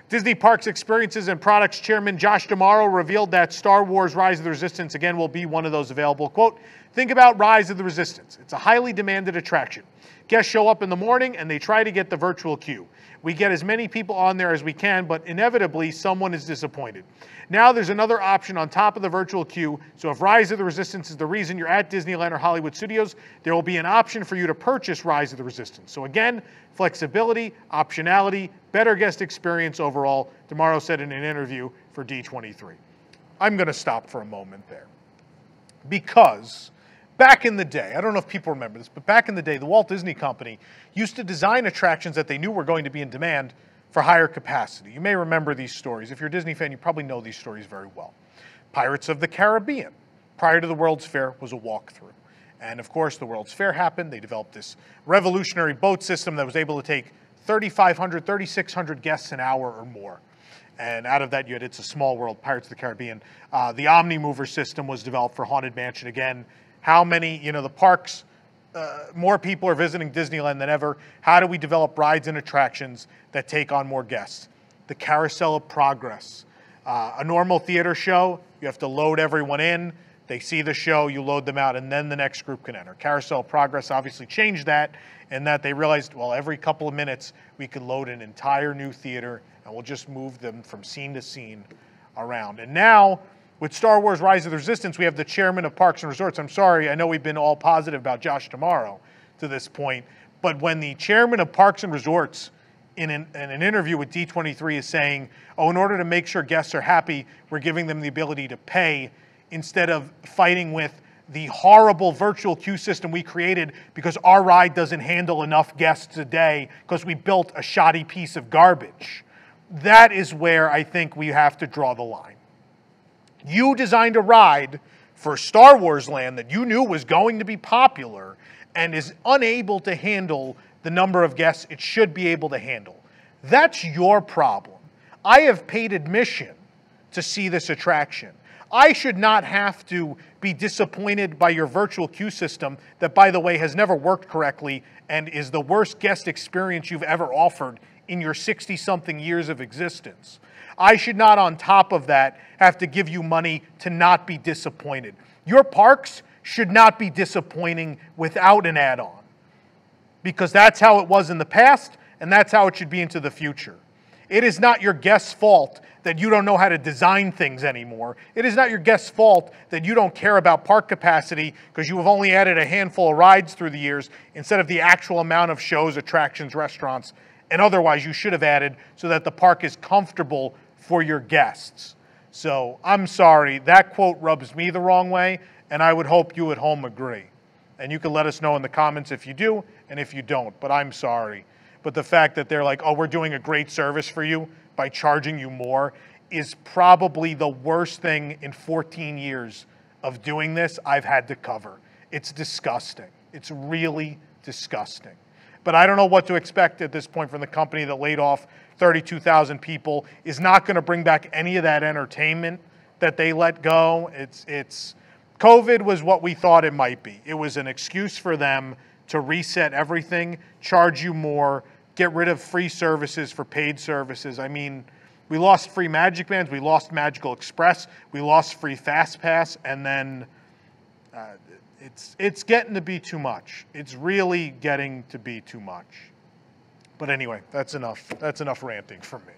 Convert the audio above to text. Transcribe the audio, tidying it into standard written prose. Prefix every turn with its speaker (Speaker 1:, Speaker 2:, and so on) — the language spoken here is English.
Speaker 1: Disney Parks Experiences and Products Chairman Josh D'Amaro revealed that Star Wars Rise of the Resistance again will be one of those available. Quote, think about Rise of the Resistance. It's a highly demanded attraction. Guests show up in the morning and they try to get the virtual queue. We get as many people on there as we can, but inevitably someone is disappointed. Now there's another option on top of the virtual queue, so if Rise of the Resistance is the reason you're at Disneyland or Hollywood Studios, there will be an option for you to purchase Rise of the Resistance. So again, flexibility, optionality, better guest experience overall, D'Amaro said in an interview for D23. I'm going to stop for a moment there. Because back in the day, I don't know if people remember this, but back in the day, the Walt Disney Company used to design attractions that they knew were going to be in demand for higher capacity. You may remember these stories. If you're a Disney fan, you probably know these stories very well. Pirates of the Caribbean, prior to the World's Fair, was a walkthrough. And of course, the World's Fair happened. They developed this revolutionary boat system that was able to take 3,500, 3,600 guests an hour or more. And out of that, you had It's a Small World, Pirates of the Caribbean. The Omnimover system was developed for Haunted Mansion. Again, how many, the parks, more people are visiting Disneyland than ever. How do we develop rides and attractions that take on more guests? The Carousel of Progress. A normal theater show, you have to load everyone in. They see the show, you load them out, and then the next group can enter. Carousel of Progress obviously changed that in that they realized, well, every couple of minutes we could load an entire new theater and we'll just move them from scene to scene around. And now, with Star Wars Rise of the Resistance, we have the chairman of Parks and Resorts. I'm sorry, I know we've been all positive about Josh D'Amaro to this point, but when the chairman of Parks and Resorts in an interview with D23 is saying, oh, in order to make sure guests are happy, we're giving them the ability to pay instead of fighting with the horrible virtual queue system we created because our ride doesn't handle enough guests a day because we built a shoddy piece of garbage. That is where I think we have to draw the line. You designed a ride for Star Wars Land that you knew was going to be popular and is unable to handle the number of guests it should be able to handle. That's your problem. I have paid admission to see this attraction. I should not have to be disappointed by your virtual queue system that, by the way, has never worked correctly and is the worst guest experience you've ever offered in your 60-something years of existence. I should not, on top of that, have to give you money to not be disappointed. Your parks should not be disappointing without an add-on, because that's how it was in the past, and that's how it should be into the future. It is not your guest's fault that you don't know how to design things anymore. It is not your guest's fault that you don't care about park capacity because you have only added a handful of rides through the years instead of the actual amount of shows, attractions, restaurants, and otherwise you should have added so that the park is comfortable for your guests. So I'm sorry, that quote rubs me the wrong way, and I would hope you at home agree. And you can let us know in the comments if you do and if you don't, but I'm sorry. But the fact that they're like, oh, we're doing a great service for you by charging you more is probably the worst thing in 14 years of doing this I've had to cover. It's disgusting. It's really disgusting. But I don't know what to expect at this point from the company that laid off 32,000 people, is not going to bring back any of that entertainment that they let go. COVID was what we thought it might be. It was an excuse for them to reset everything, charge you more, get rid of free services for paid services. I mean, we lost free Magic Bands, we lost Magical Express, we lost free Fast Pass, and then it's getting to be too much. It's really getting to be too much. But anyway, that's enough. That's enough ranting from me.